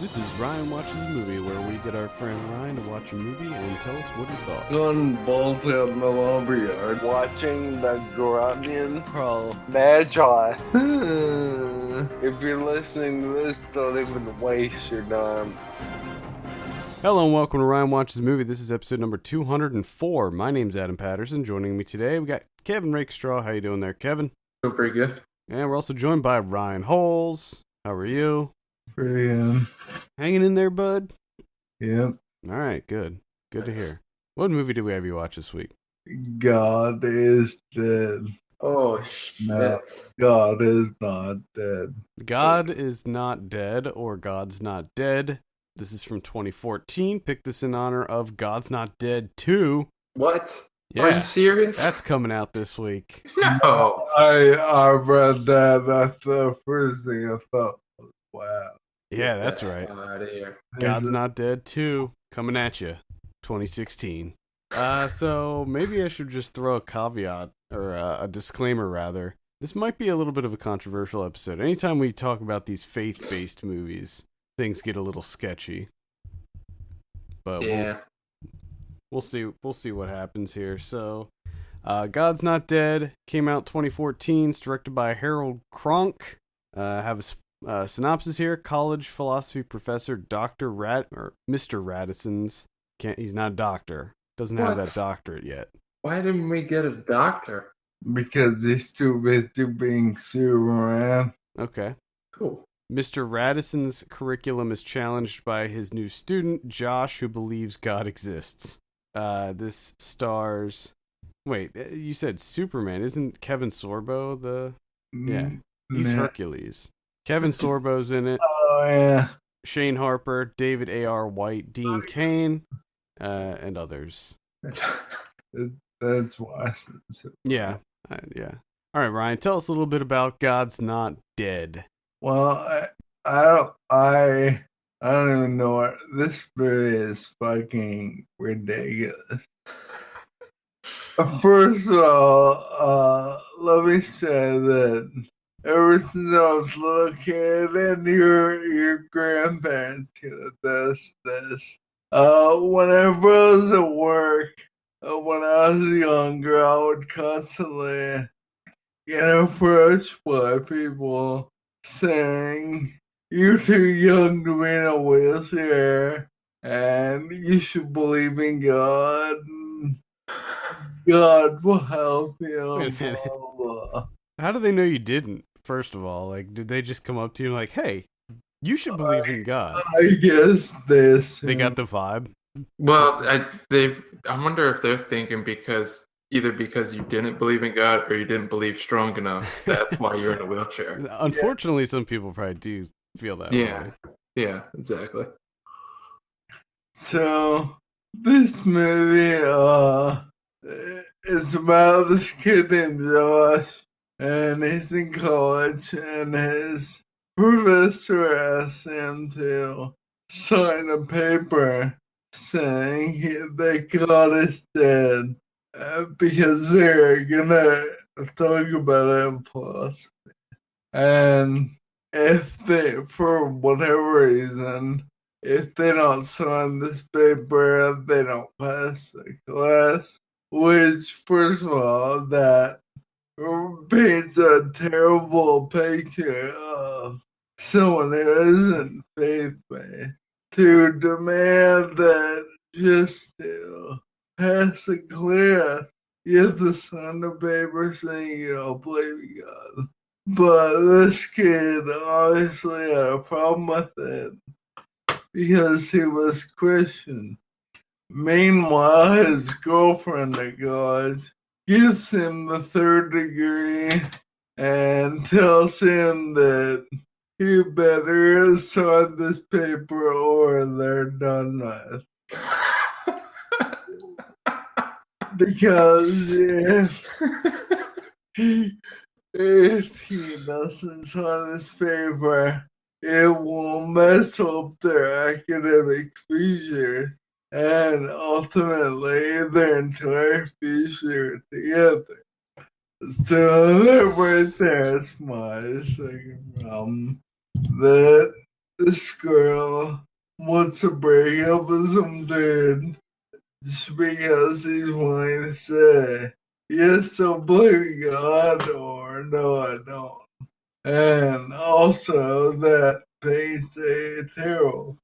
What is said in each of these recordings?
This is Ryan Watches a Movie, where we get our friend Ryan to watch a movie and tell us what he thought. Gun balls out in the lumberyard. Watching the Grunion Pro Magi. If you're listening to this, don't even waste your time. Hello and welcome to Ryan Watches a Movie. This is episode number 204. My name's Adam Patterson. Joining me today, we got Kevin Rakestraw. How you doing there, Kevin? Doing pretty good. And we're also joined by Ryan Holes. How are you? Pretty good. Hanging in there, bud? Yep. All right, good. Good to hear. What movie did we have you watch this week? God is dead. Oh, shit. No, God is not dead. God is Not Dead, or God's Not Dead. This is from 2014. Picked this in honor of God's Not Dead 2. What? Yeah, Are you serious? that's coming out this week. No. I read that. That's the first thing I thought. Wow. Yeah, that's right. Get out of here. God's Not Dead 2 coming at you, 2016. So maybe I should just throw a caveat, or a disclaimer rather. This might be a little bit of a controversial episode. Anytime we talk about these faith-based movies, things get a little sketchy. But Yeah. we'll see what happens here. So, God's Not Dead came out 2014. It's directed by Harold Kronk. Have a synopsis here. College philosophy professor Dr. Mr. Radisson's. He's not a doctor. Doesn't have What? that doctorate yet. Why didn't we get a doctor? Because he's too busy being Superman. Okay. Cool. Mr. Radisson's curriculum is challenged by his new student, Josh, who believes God exists. This stars... Wait, you said Superman. Isn't Kevin Sorbo the... Yeah, he's Yeah. Hercules. Kevin Sorbo's in it. Oh, yeah. Shane Harper, David A.R. White, Dean Cain, and others. That's why. Yeah, yeah. All right, Ryan, tell us a little bit about God's Not Dead. Well, I don't even know what this movie is. Fucking ridiculous. First of all, let me say that ever since I was a little kid, and your grandparents can attest this. Whenever I was at work, when I was younger, I would constantly get approached by people saying, "You're too young to be in a wheelchair, and you should believe in God, and God will help you." Wait a minute. Blah, blah, blah. How do they know you didn't, first of all? Like, did they just come up to you like, hey, you should believe in God? I guess this. They got the vibe? Well, I wonder if they're thinking because you didn't believe in God or you didn't believe strong enough. That's why you're in a wheelchair. Unfortunately, some people probably do feel that Yeah. way. Yeah, exactly. So this movie, it's about this kid named Josh, and he's in college, and his professor asks him to sign a paper saying that God is dead, because they're gonna talk about it in philosophy. And if they, for whatever reason, if they don't sign this paper, they don't pass the class. Which, first of all, that paints a terrible picture of someone who isn't faith-based. To demand that just to pass the class, you have to sign the paper saying you don't believe in God. But this kid obviously had a problem with it because he was Christian. Meanwhile, his girlfriend at college gives him the third degree and tells him that he better sign this paper or they're done with. Because if he doesn't sign this paper, it will mess up their academic future and ultimately their entire future together. So that right there is my second problem. That this girl wants to break up with some dude just because he's wanting to say, yes, I believe in God, or no, I don't. And also that they say terrible.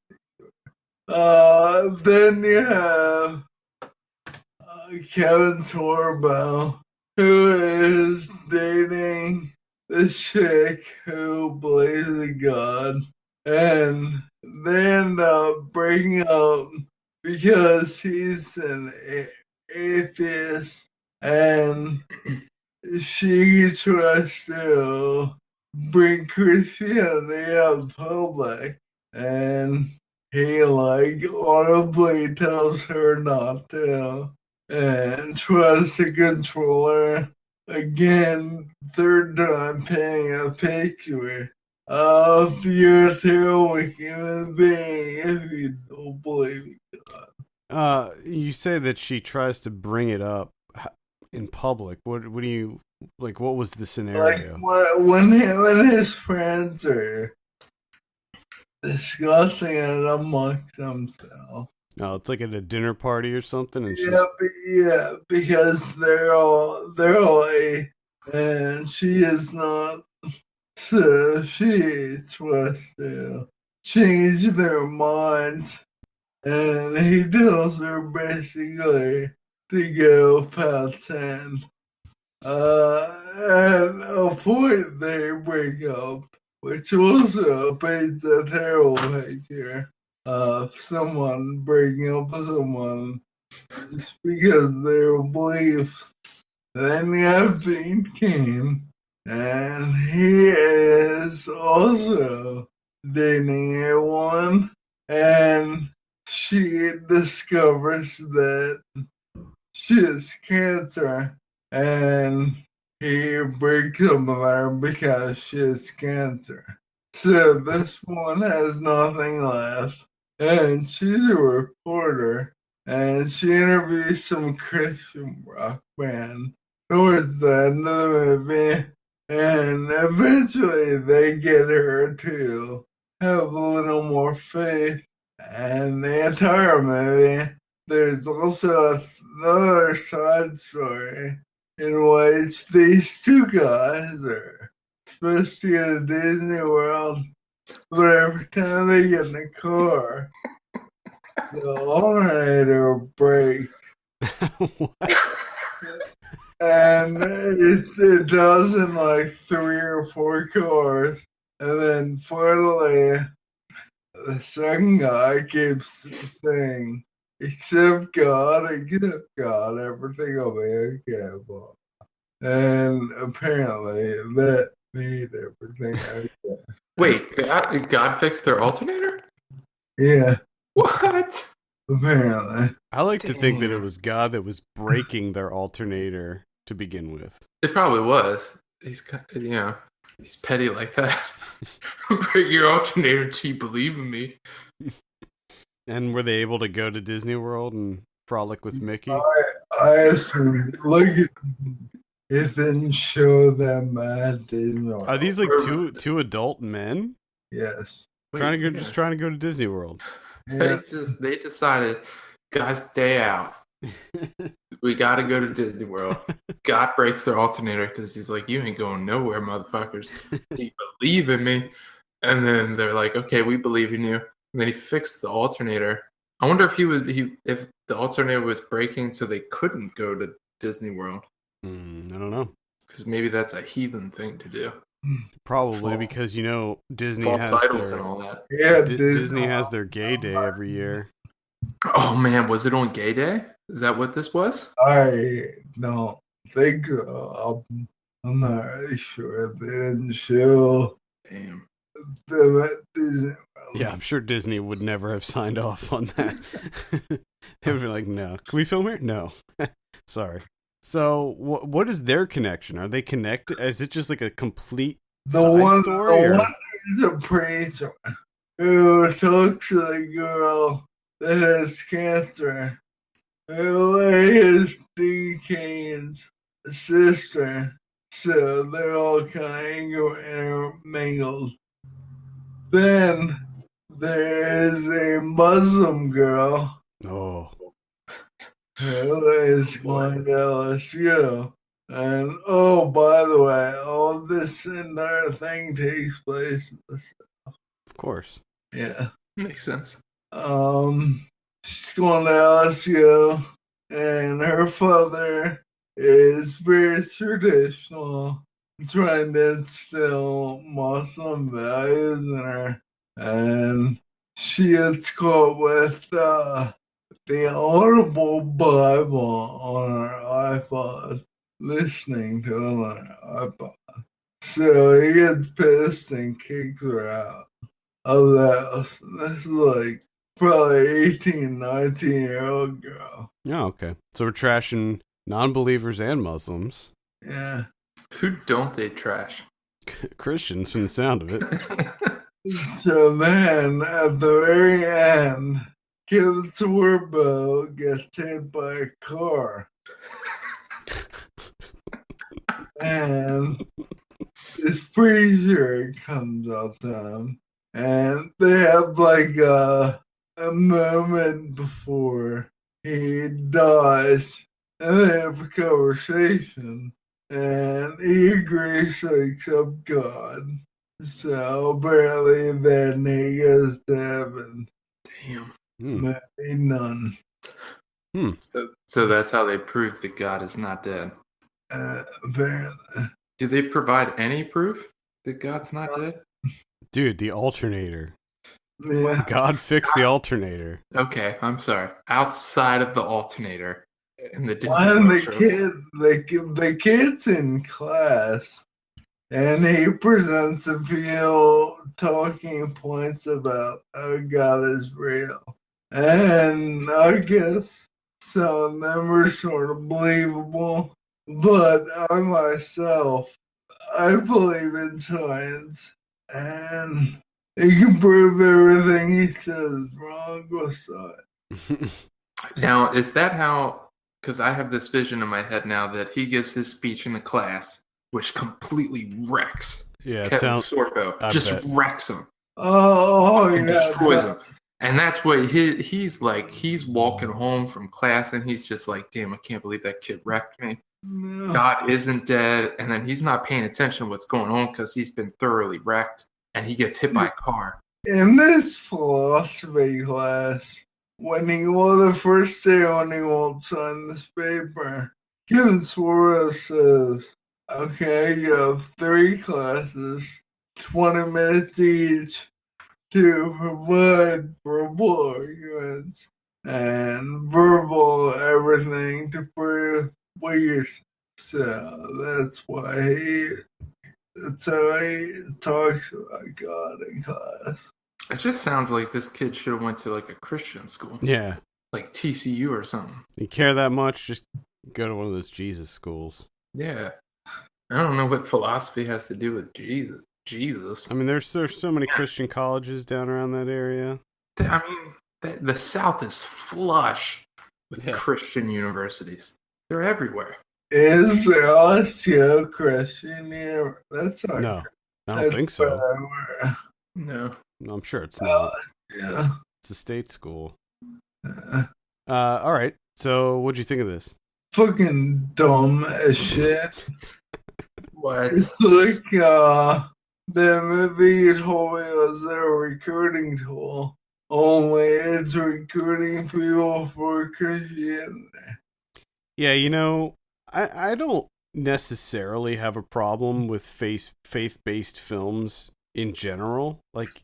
Then you have Kevin Sorbo, who is dating this chick who believes in God, and they end up breaking up because he's an atheist, and she tries to bring Christianity out public, and he like audibly tells her not to and tries to control her. Again, third time painting a picture of you're a terrible human being if you don't believe it. You say that she tries to bring it up in public. What do you like? What was the scenario? Like when his friends are discussing it amongst themselves. No, it's like at a dinner party or something, and Yeah, because they're all and she is not. So she tries to change their minds, and he tells her basically to go past 10. At a point they break up, which also paints a terrible picture of someone breaking up with someone just because of their beliefs. Then Epstein came, and he is also dating a woman, and she discovers that she has cancer, and he breaks up with her because she has cancer. So this one has nothing left, and she's a reporter, and she interviews some Christian rock band towards the end of the movie, and eventually they get her to have a little more faith. And the entire movie, there's also another side story in which these two guys are supposed to go to Disney World, but every time they get in the car, the alternator breaks. And it does in like 3 or 4 cars. And then finally, the second guy keeps saying, except God, everything will be okay. And apparently that made everything okay. Wait, God fixed their alternator? Yeah, What? apparently. I like to think that it Damn. was God that was breaking their alternator to begin with. It probably was. He's he's petty like that. Break your alternator till you believe in me. And were they able to go to Disney World and frolic with Mickey? I asked him, look at it didn't show them at Disney World. Are these like two adult men Yes. just trying to go to Disney World? Yeah. They decided, guys, day out. We got to go to Disney World. God breaks their alternator because he's like, you ain't going nowhere, motherfuckers. You believe in me. And then they're like, okay, we believe in you. And then he fixed the alternator. I wonder if the alternator was breaking so they couldn't go to Disney World. I don't know. Because maybe that's a heathen thing to do. Probably because Disney False has idols their and all that. Yeah, Disney has their gay day every year. Oh man, was it on Gay Day? Is that what this was? I don't think I'm not really sure. They didn't show Damn. them at Disney World. Yeah, I'm sure Disney would never have signed off on that. They would be like, no. Can we film here? No. Sorry. So, what is their connection? Are they connected? Is it just like a complete side story? The one is a preacher who talks to the girl that has cancer, who is Dean Kane's sister. So they're all kind of intermingled. Then there is a Muslim girl Oh, who is going to LSU. And oh, by the way, all this entire thing takes place in the of course. yeah. Makes sense. She's going to LSU, and her father is very traditional, trying to instill Muslim values in her. And she gets caught with the Audible Bible on her iPod, listening to it on her iPod. So he gets pissed and kicks her out of the house. This is like probably 18, 19-year-old girl. Oh, okay. So we're trashing non-believers and Muslims. Yeah. Who don't they trash? Christians, from the sound of it. So then, at the very end, Kevin Sorbo gets hit by a car. And this preacher comes up to him, and they have like a moment before he dies, and they have a conversation, and he agrees to accept God. So apparently then he goes to heaven. Damn. Maybe none. So that's how they prove that God is not dead. Apparently. Do they provide any proof that God's not dead? Dude, the alternator. Yeah. God fixed the alternator. Okay, I'm sorry. Outside of the alternator in the Disney One World of the kids in class, and he presents a few talking points about how God is real. And I guess some of them are sort of believable, but I myself, I believe in science, and he can prove everything he says wrong with science. Now, is that how? Because I have this vision in my head now that he gives his speech in the class, which completely wrecks Kevin Sorbo. Just wrecks him. Oh, and yeah. Destroys him. And that's what he's like. He's walking home from class and he's just like, damn, I can't believe that kid wrecked me. No. God isn't dead. And then he's not paying attention to what's going on because he's been thoroughly wrecked. And he gets hit by a car. In this philosophy class, the first day when he won't sign this paper, Kevin Sorbo says, okay, you have 3 classes, 20 minutes each, to provide verbal arguments and verbal everything to prove what you're. So that's how he talks about God in class. It just sounds like this kid should have went to like a Christian school. Yeah. Like TCU or something. You care that much? Just go to one of those Jesus schools. Yeah. I don't know what philosophy has to do with Jesus. I mean, there's so many Christian colleges down around that area. I mean, the South is flush with Christian universities. They're everywhere. Is there also Christian here? That's not. No, I don't think so. No, I'm sure it's not. Yeah. It's a state school. All right. So, what'd you think of this? Fucking dumb as shit. What? It's like the movie you told me was a recruiting tool. Only it's recruiting people for Christianity. Yeah, I don't necessarily have a problem with faith-based films in general. Like,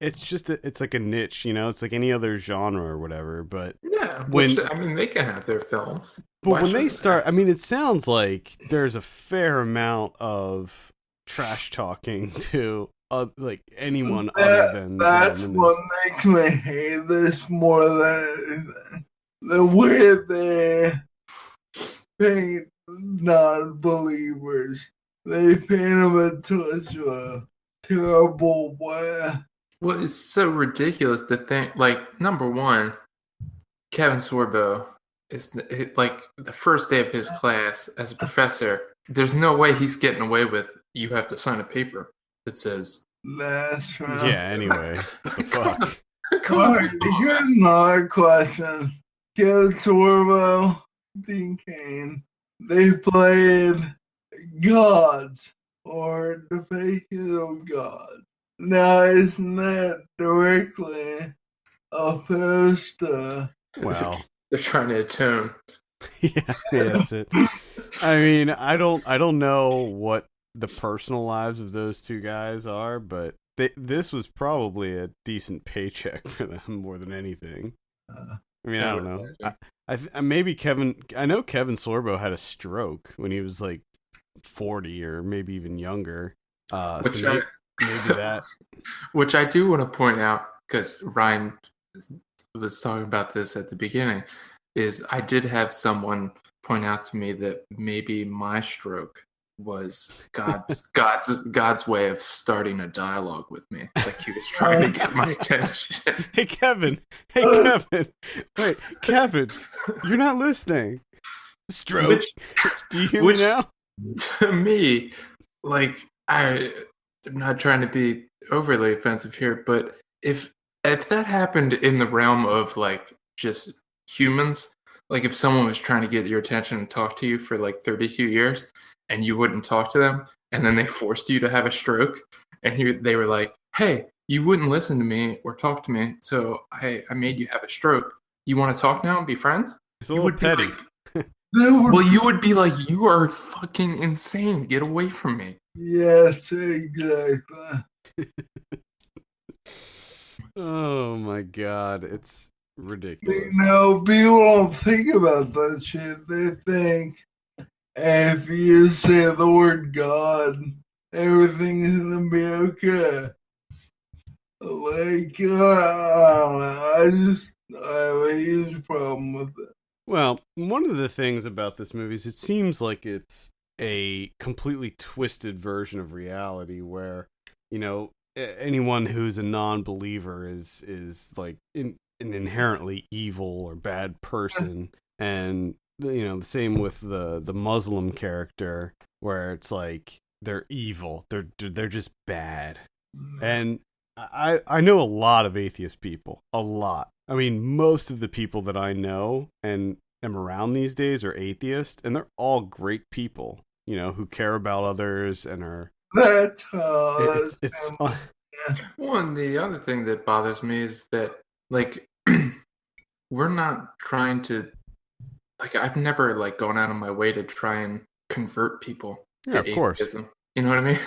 it's just it's like a niche, it's like any other genre or whatever. But yeah, they can have their films. But when they start, it sounds like there's a fair amount of trash talking to like anyone other than. That's what makes me hate this more than anything. The way they paint non-believers, they paint them in such a terrible way. Well, it's so ridiculous to think. Like, number one, Kevin Sorbo is like the first day of his class as a professor. There's no way he's getting away with. You have to sign a paper that says That's right. Yeah, anyway. What the fuck? Come Alright, on. here's another question. Kill Sorbo, Dean Kane. They played gods or the faces of gods. Now, isn't that directly opposed to Well, They're trying to atone. yeah, that's it. I mean, I don't know what the personal lives of those two guys are, but this was probably a decent paycheck for them more than anything. uh, I mean, I don't know. Maybe Kevin. I know Kevin Sorbo had a stroke when he was like 40 or maybe even younger. Maybe that. Which I do want to point out, because Ryan was talking about this at the beginning, is I did have someone point out to me that maybe my stroke was God's way of starting a dialogue with me. Like he was trying to get my attention. Hey Kevin. Wait, Kevin, you're not listening. Stroke. Do you hear me now? To me, like I'm not trying to be overly offensive here, but if that happened in the realm of like just humans, like if someone was trying to get your attention and talk to you for like 32 years and you wouldn't talk to them, and then they forced you to have a stroke, and they were like, hey, you wouldn't listen to me or talk to me, so I made you have a stroke. You want to talk now and be friends? It's a little petty. Well, you would be like, you are fucking insane. Get away from me. yes, exactly. Oh my god, it's ridiculous. People don't think about that shit. They think if you say the word God, everything's gonna be okay. Like, I don't know. I have a huge problem with it. Well, one of the things about this movie is it seems like it's a completely twisted version of reality where, anyone who's a non-believer is like an inherently evil or bad person. And, the same with the Muslim character where it's like they're evil. They're just bad. And I know a lot of atheist people. A lot. I mean, most of the people that I know and am around these days are atheists, and they're all great people, who care about others and are. That's Well, and the other thing that bothers me is that, like, we're not trying to, like, I've never, like, gone out of my way to try and convert people to of course. atheism. You know what I mean?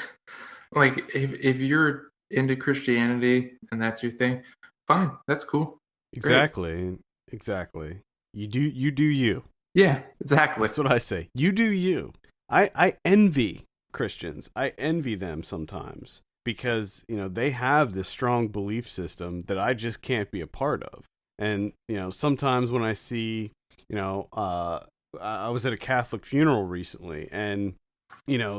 Like, if you're into Christianity and that's your thing, fine, that's cool. Exactly. You do you. Yeah, exactly. That's what I say. You do you. I envy Christians. I envy them sometimes because, they have this strong belief system that I just can't be a part of. And, sometimes when I see, I was at a Catholic funeral recently, and,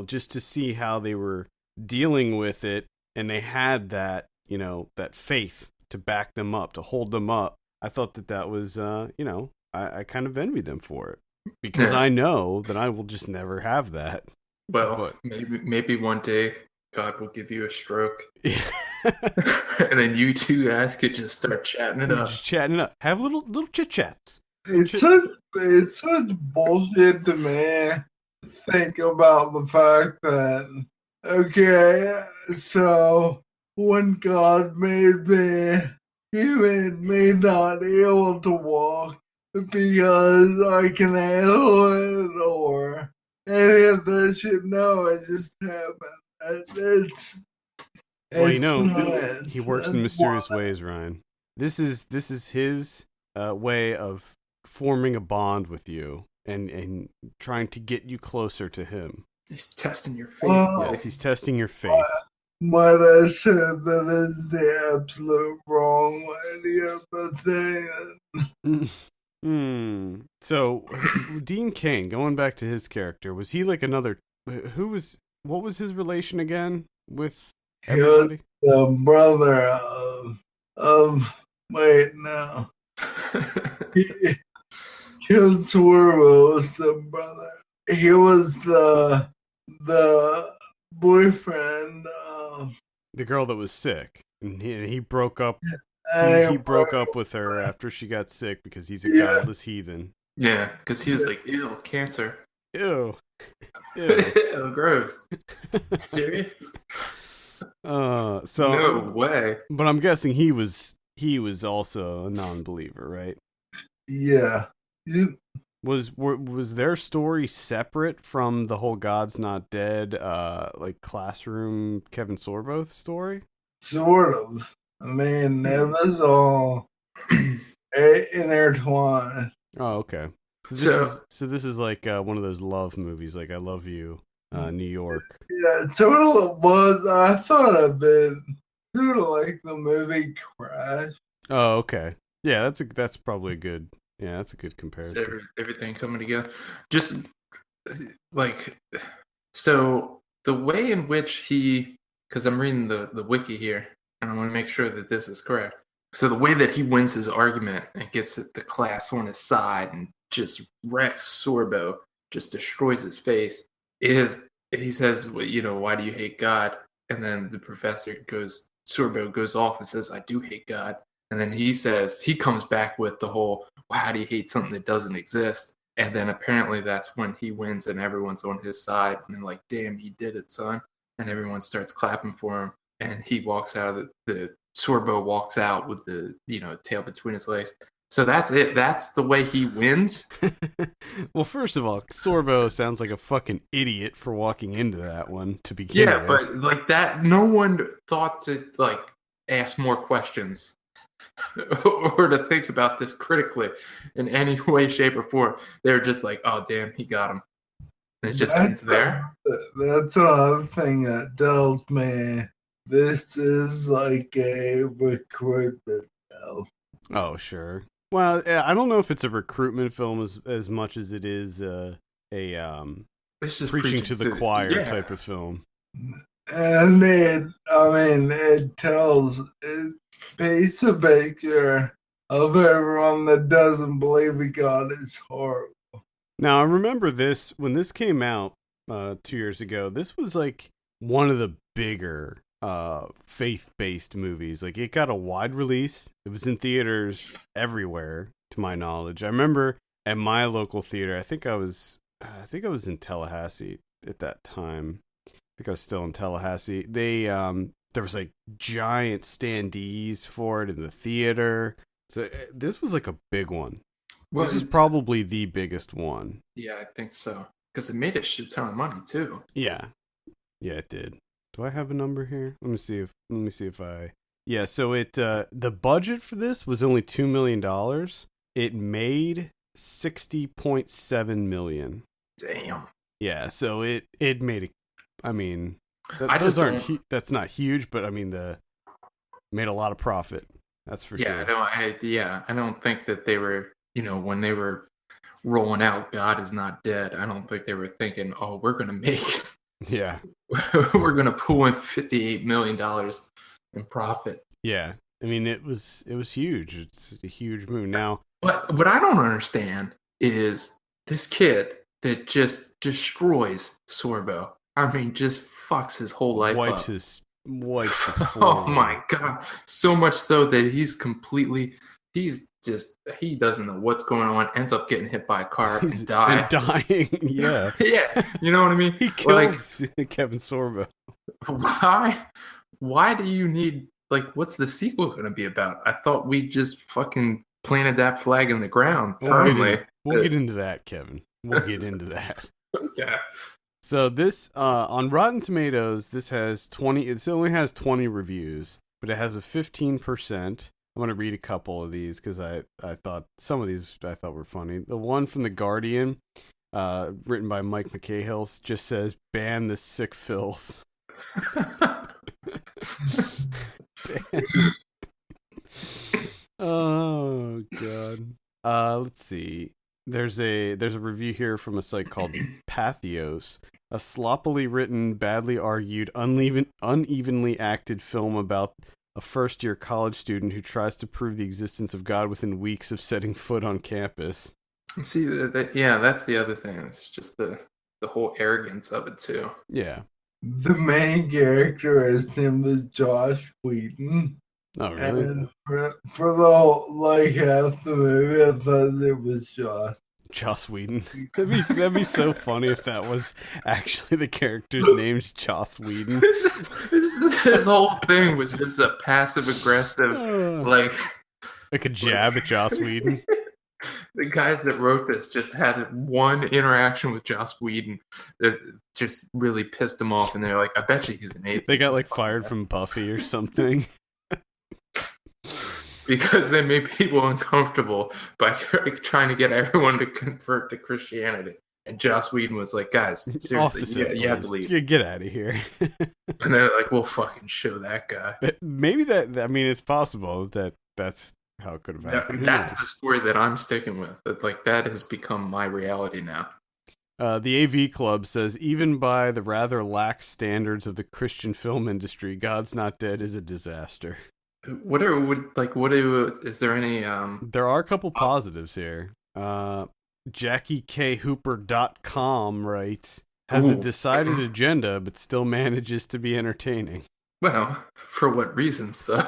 just to see how they were dealing with it, and they had that, that faith to back them up, to hold them up. I thought that was, I kind of envy them for it because I know that I will just never have that. Well, maybe one day God will give you a stroke. And then you two guys could just start chatting it up. Just chatting it up. Have little chit chats. It's such bullshit to me. Think about the fact that, okay, so when God made me, he made me not able to walk because I can handle it or any of that shit. No, it just happened. He works in mysterious ways, Ryan. This is his way of forming a bond with you and trying to get you closer to him. He's testing your faith. Yes, he's testing your faith. But I said that is the absolute wrong way of the thing. So, Dean Cain, going back to his character, was he like another? What was his relation again with everybody? He was the brother of wait, no. Sorbo was the brother. He was the boyfriend of the girl that was sick, and he broke up. I He broke up with her after she got sick because he's a Yeah. godless heathen. Yeah, because he was like, ew, cancer. Ew. Ew, gross. Serious? So No way. But I'm guessing he was also a non-believer, right? yeah. Was their story separate from the whole God's Not Dead like classroom Kevin Sorbo story? Sort of. I mean, it was all intertwined. Oh, okay. So this is like one of those love movies, like I Love You, New York. Yeah, sort of was. I thought of it sort of like the movie Crash. Oh, okay. Yeah, that's probably a good. Yeah, that's a good comparison. Everything coming together. Just like, so the way in which because I'm reading the wiki here, and I want to make sure that this is correct. So the way that he wins his argument and gets the class on his side and just wrecks Sorbo, just destroys his face, is he says, well, you know, why do you hate God? And then the professor Sorbo goes off and says, I do hate God. And then he comes back with the whole, well, how do you hate something that doesn't exist? And then apparently that's when he wins and everyone's on his side. And then like, damn, he did it, son. And everyone starts clapping for him. And he walks out of the Sorbo walks out with the, tail between his legs. So that's it. That's the way he wins. Well, first of all, Sorbo sounds like a fucking idiot for walking into that one to begin with. Yeah, but like that, no one thought to like ask more questions or to think about this critically in any way, shape, or form. They're just like, oh, damn, he got him. And it just ends there. That's another thing that tells me this is like a recruitment film. Oh, sure. Well, I don't know if it's a recruitment film as much as it is It's just preaching to the choir type of film. And it paints a picture of everyone that doesn't believe in God is horrible. Now, I remember this, when this came out 2 years ago, this was like one of the bigger faith-based movies. Like, it got a wide release. It was in theaters everywhere, to my knowledge. I remember at my local theater, I think I was in Tallahassee at that time. I think I was still in Tallahassee. There was like giant standees for it in the theater. So this was like a big one. Well, this is probably the biggest one. Yeah, I think so. Because it made a shit ton of money too. Yeah, it did. Do I have a number here? Let me see if I. Yeah, so the budget for this was only $2 million. It made $60.7 million. Damn. Yeah, so it made a. I mean, that's not huge, but I mean made a lot of profit. That's for sure. I don't think that they were, when they were rolling out God Is Not Dead, I don't think they were thinking, oh, we're gonna make. Yeah. We're gonna pull in $58 million in profit. Yeah, I mean it was huge. It's a huge move now. But what I don't understand is this kid that just destroys Sorbo. I mean, just fucks his whole life wipes up. The floor. Oh my god! So much so that he doesn't know what's going on. Ends up getting hit by a car and dies. And dying. Yeah. Yeah. You know what I mean? He kills Kevin Sorbo. Why do you need, what's the sequel going to be about? I thought we just fucking planted that flag in the ground firmly. We'll get into that, Kevin. We'll get into that. Okay. So this on Rotten Tomatoes, this has 20. It only has 20 reviews, but it has a 15%. I'm gonna read a couple of these because I thought some of these I thought were funny. The one from The Guardian, written by Mike McCahill, just says, "Ban this sick filth." Oh god. Let's see. There's a review here from a site called Pathos, a sloppily written, badly argued, unevenly acted film about a first-year college student who tries to prove the existence of God within weeks of setting foot on campus. See, that's the other thing. It's just the whole arrogance of it too. Yeah. the main character, his name was Josh Whedon. Oh, really? And for the whole, like half the movie, I thought it was Josh. Joss Whedon. That'd be so funny if that was actually the character's name's Joss Whedon. His whole thing was just a passive aggressive, like a jab at Joss Whedon. The guys that wrote this just had one interaction with Joss Whedon that just really pissed him off, and they're like, "I bet you he's an atheist." They got like fired from Buffy or something. Because they made people uncomfortable by trying to get everyone to convert to Christianity. And Joss Whedon was like, guys, seriously, you have to leave. Get out of here. And they're like, we'll fucking show that guy. Maybe it's possible that's how it could have happened. That's the story that I'm sticking with. That has become my reality now. The AV Club says, even by the rather lax standards of the Christian film industry, God's Not Dead is a disaster. Is there any There are a couple positives here. JackieKHooper.com writes, has a decided agenda but still manages to be entertaining. Well, for what reasons though?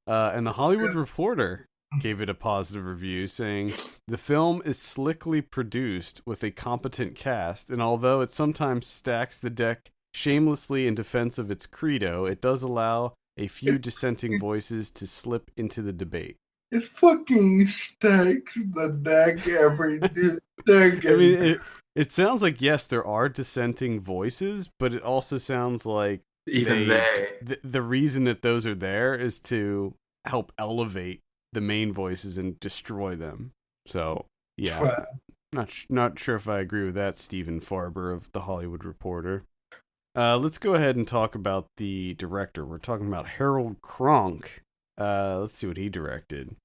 And the Hollywood Reporter gave it a positive review, saying the film is slickly produced with a competent cast, and although it sometimes stacks the deck shamelessly in defense of its credo, it does allow a few dissenting voices to slip into the debate. It fucking stacks the deck every decade. I mean, it sounds like, yes, there are dissenting voices, but it also sounds like the reason that those are there is to help elevate the main voices and destroy them. So, yeah, not sure if I agree with that, Stephen Farber of The Hollywood Reporter. Let's go ahead and talk about the director. We're talking about Harold Kronk. Let's see what he directed.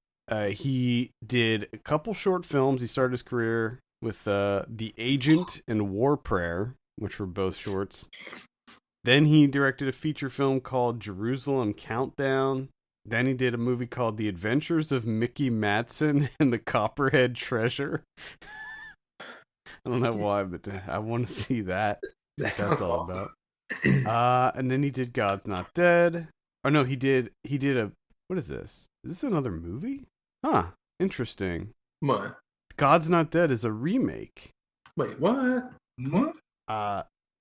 He did a couple short films. He started his career with The Agent and War Prayer, which were both shorts. Then he directed a feature film called Jerusalem Countdown. Then he did a movie called The Adventures of Mickey Madsen and the Copperhead Treasure. I don't know why, but I want to see that. That's all awesome. About. And then he did God's Not Dead. Oh no, he did a, what is this? Is this another movie? Huh, interesting. What? God's Not Dead is a remake. Wait, what?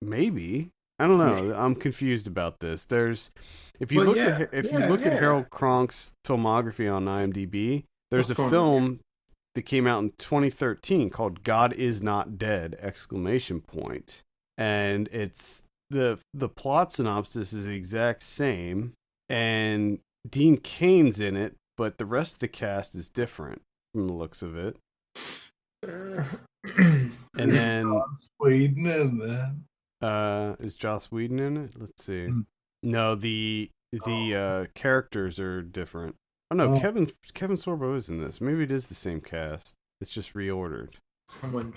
Maybe. I don't know. I'm confused about this. If you look at Harold Kronk's filmography on IMDb, there's a film that came out in 2013 called God Is Not Dead! ! And it's the plot synopsis is the exact same, and Dean Cain's in it, but the rest of the cast is different from the looks of it. And then Joss Whedon in that. Is Joss Whedon in it? Let's see. No, the characters are different. Oh no, Kevin Sorbo is in this. Maybe it is the same cast. It's just reordered. Someone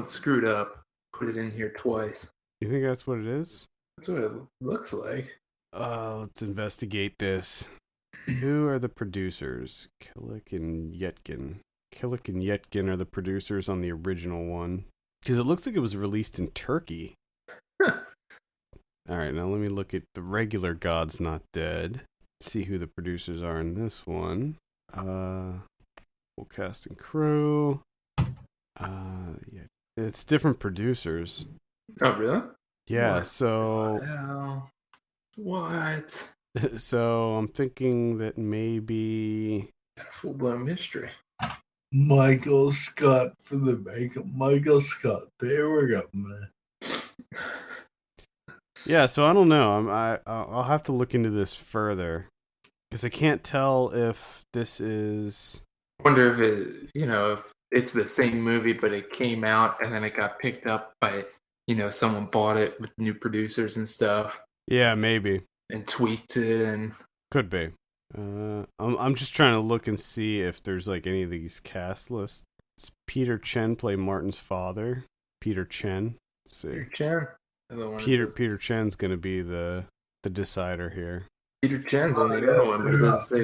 screwed up. Put it in here twice. You think that's what it is? That's what it looks like. Let's investigate this. Who are the producers? Killick and Yetkin. Killick and Yetkin are the producers on the original one. Because it looks like it was released in Turkey. Alright, now let me look at the regular God's Not Dead. See who the producers are in this one. Full cast and crew. Yeah, it's different producers. Oh, really? Yeah, what? So... What? So I'm thinking that maybe... Full-blown mystery. Michael Scott for the makeup. Michael Scott. There we go, man. Yeah, so I don't know. I'll have to look into this further because I can't tell if this is. I wonder if if it's the same movie, but it came out and then it got picked up by someone bought it with new producers and stuff. Yeah, maybe. And tweaked it and could be. I'm just trying to look and see if there's like any of these cast lists. Does Peter Chen play Martin's father? Peter Chen. Let's see. Peter Chen. Peter Chen's gonna be the decider here. Peter Chen's on the other one, but it doesn't say.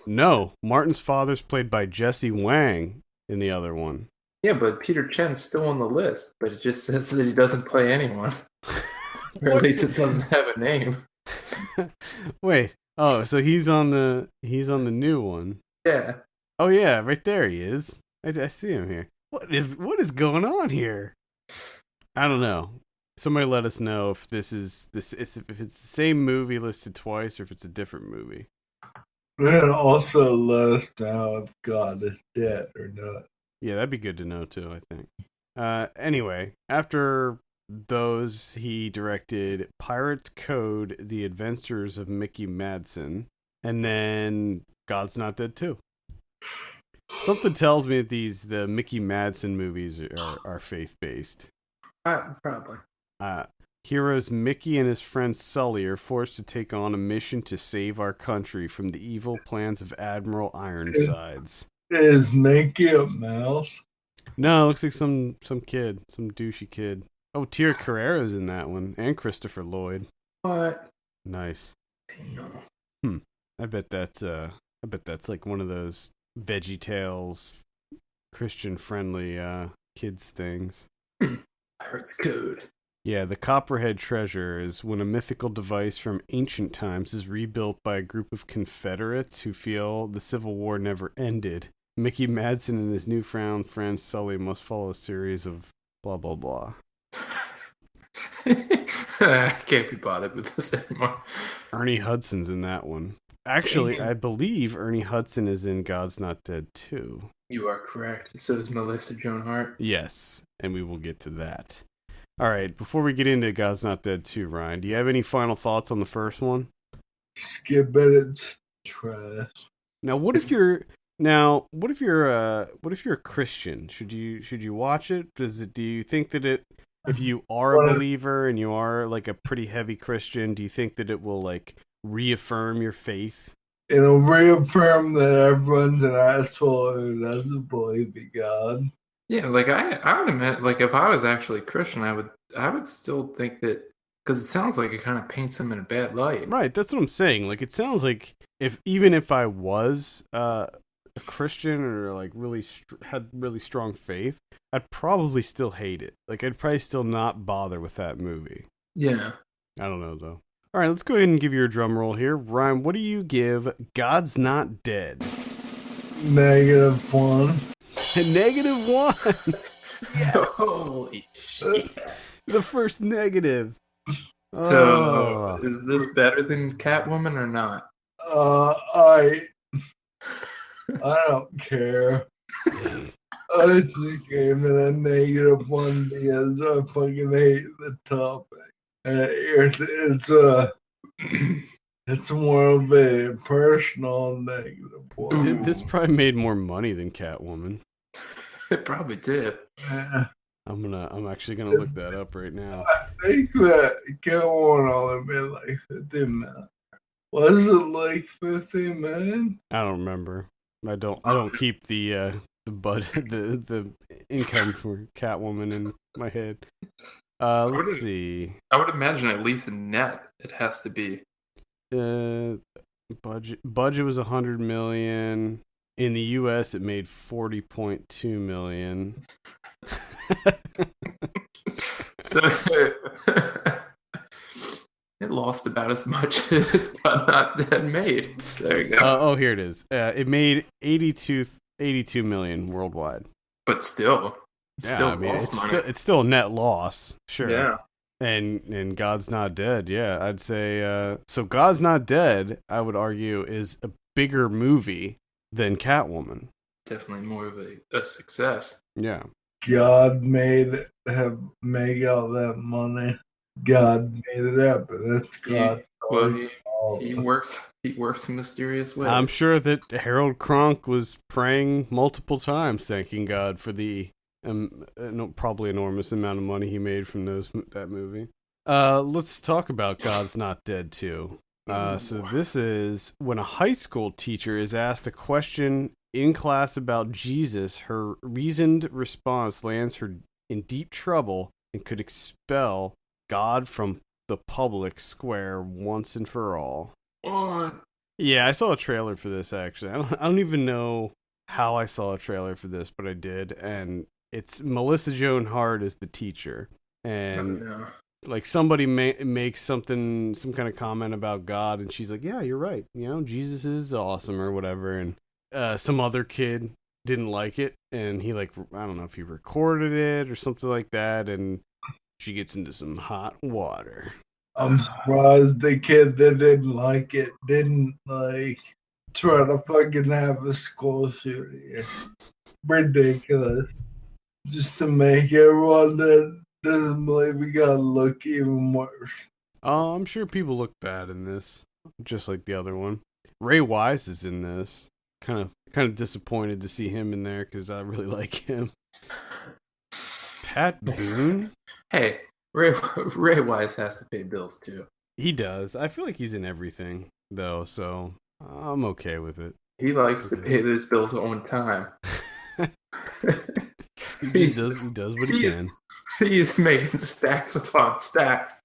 No. Martin's father's played by Jesse Wang in the other one. Yeah, but Peter Chen's still on the list, but it just says that he doesn't play anyone. Or at least it doesn't have a name. Wait. Oh, so he's on the new one. Yeah. Oh yeah, right there he is. I see him here. What is going on here? I don't know. Somebody let us know if if it's the same movie listed twice or if it's a different movie. And also let us know if God is dead or not. Yeah, that'd be good to know too, I think. Anyway, after those, he directed Pirates Code: The Adventures of Mickey Madsen, and then God's Not Dead 2. Something tells me that the Mickey Madsen movies are faith-based. Probably. Heroes Mickey and his friend Sully are forced to take on a mission to save our country from the evil plans of Admiral Ironsides. Is Mickey a mouse? No, it looks like some kid, some douchey kid. Oh, Tia Carrera's in that one, and Christopher Lloyd. What? Nice. Damn. I bet that's like one of those Veggie Tales, Christian-friendly kids things. Pirates Code. Yeah, the Copperhead Treasure is when a mythical device from ancient times is rebuilt by a group of Confederates who feel the Civil War never ended. Mickey Madsen and his newfound friend Sully must follow a series of blah blah blah. I can't be bothered with this anymore. Ernie Hudson's in that one. Actually, I believe Ernie Hudson is in God's Not Dead 2. You are correct. So is Melissa Joan Hart. Yes, and we will get to that. All right, before we get into God's Not Dead 2, Ryan, do you have any final thoughts on the first one? Skip it, it's trash. Now, what if you're a Christian? Should you watch it? Do you think that if you are a believer and you are like a pretty heavy Christian, do you think that it will like reaffirm your faith? It'll reaffirm that everyone's an asshole who doesn't believe in God. Yeah, like I would imagine, like if I was actually Christian, I would still think that, because it sounds like it kind of paints him in a bad light. Right, that's what I'm saying. Like it sounds like even if I was a Christian or like really had really strong faith, I'd probably still hate it. Like I'd probably still not bother with that movie. Yeah. I don't know though. All right, let's go ahead and give you a drum roll here. Ryan, what do you give God's Not Dead? -1. -1. Yes. Holy shit. The first negative. So, is this better than Catwoman or not? I don't care. I just gave it a -1 because I fucking hate the topic. It's more of a personal -1. This probably made more money than Catwoman. It probably did. Yeah. I'm actually gonna look that up right now. I think that Catwoman only made like 50 million. Was it like 50 million? I don't remember. I don't keep the income for Catwoman in my head. Let's see. I would imagine at least net it has to be. Budget was 100 million. In the US it made 40.2 million. So it lost about as much as God Not Dead made. So there you go. Here it is. It made 82 million worldwide. But still, I mean, it's still a net loss, sure. Yeah. And God's Not Dead, yeah, I'd say. So God's Not Dead, I would argue, is a bigger movie than Catwoman. Definitely more of a success. Yeah. God made all that money. God made it up, but that's God. He works in mysterious ways. I'm sure that Harold Kronk was praying multiple times, thanking God for the probably enormous amount of money he made from that movie. Let's talk about God's Not Dead 2. So this is when a high school teacher is asked a question in class about Jesus. Her reasoned response lands her in deep trouble and could expel God from the public square once and for all. Yeah, I saw a trailer for this actually. I don't even know how I saw a trailer for this, but I did, and it's Melissa Joan Hart is the teacher, and No. like somebody makes some kind of comment about God, and she's like, yeah, you're right, Jesus is awesome or whatever, and some other kid didn't like it, and he I don't know if he recorded it or something like that, and she gets into some hot water. I'm surprised the kid that didn't like it didn't try to fucking have a school shooting. Ridiculous. Just to make everyone that doesn't believe we gotta look even worse. Oh, I'm sure people look bad in this, just like the other one. Ray Wise is in this. Kind of disappointed to see him in there because I really like him. Pat Boone. Hey, Ray Wise has to pay bills too. He does. I feel like he's in everything though, so I'm okay with it. He likes to pay those bills on time. He does what he can. He's making stacks upon stacks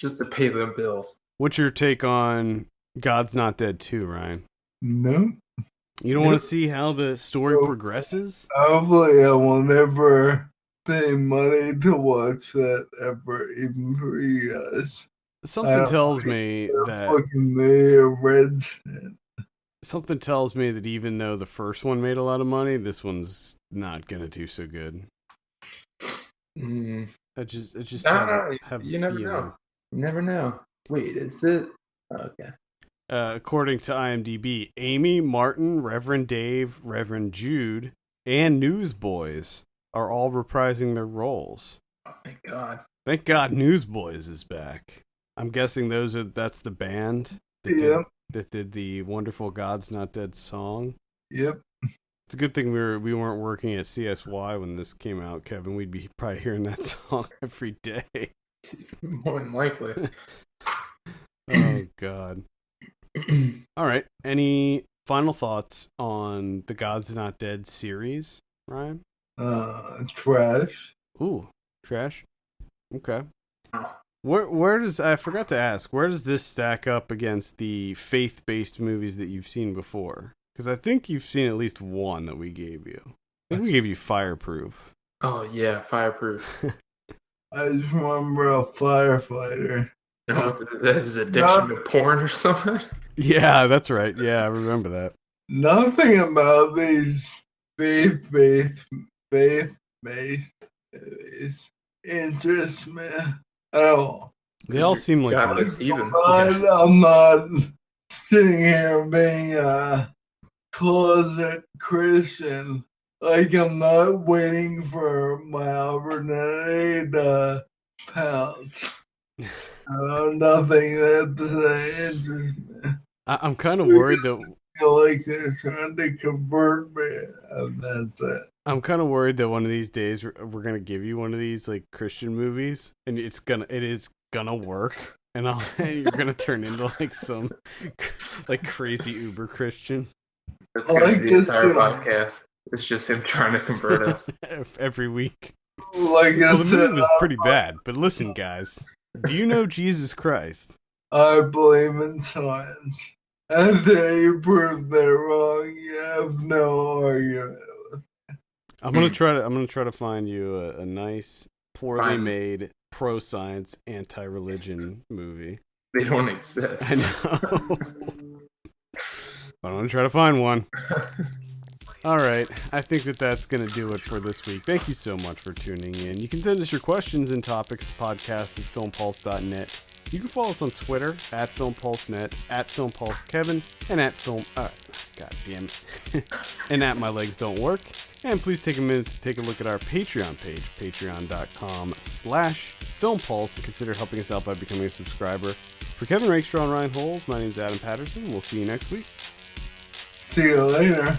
just to pay them bills. What's your take on God's Not Dead 2, Ryan? No. You don't want to see how the story progresses? Probably I will never pay money to watch that ever, even for you guys. Something tells me that something tells me that even though the first one made a lot of money, this one's not gonna do so good. I just you never know. You never know. Wait, is this okay? According to IMDb, Amy, Martin, Reverend Dave, Reverend Jude, and Newsboys are all reprising their roles. Oh, thank God! Thank God, Newsboys is back. I'm guessing that's the band that did the wonderful God's Not Dead song. Yep. It's a good thing we weren't working at CSY when this came out, Kevin. We'd be probably hearing that song every day. More than likely. Oh God. All right. Any final thoughts on the God's Not Dead series, Ryan? Trash. Ooh, trash. Okay. Where does I forgot to ask? Where does this stack up against the faith-based movies that you've seen before? Because I think you've seen at least one that we gave you. I think we gave you Fireproof. Oh yeah, Fireproof. I just remember a firefighter. His addiction to porn or something. Yeah, that's right. Yeah, I remember that. Nothing about these faith-based interests me at all. They all seem like I'm not sitting here being a closet Christian. Like, I'm not waiting for my opportunity to pounce. Nothing that interests me. I'm kind of worried that I feel like they're trying to convert me, and that's it. I'm kind of worried that one of these days we're gonna give you one of these like Christian movies, and it is gonna work, and you're gonna turn into like some like crazy uber Christian. That's gonna be the entire podcast. It's just him trying to convert us every week. Like I the movie was pretty bad, but listen, guys, do you know Jesus Christ? I believe in science. Until you prove that wrong, you have no argument. I'm gonna try to find you a nice, poorly made, pro-science, anti-religion movie. They don't exist. I know. I'm gonna try to find one. All right, I think that's going to do it for this week. Thank you so much for tuning in. You can send us your questions and topics to podcast@filmpulse.net. You can follow us on Twitter @FilmPulseNet, @FilmPulseKevin, and God damn it, and @MyLegsDon'tWork. And please take a minute to take a look at our Patreon page, patreon.com/FilmPulse, and consider helping us out by becoming a subscriber. For Kevin Rakestraw and Ryan Holes, my name is Adam Patterson. We'll see you next week. See you later.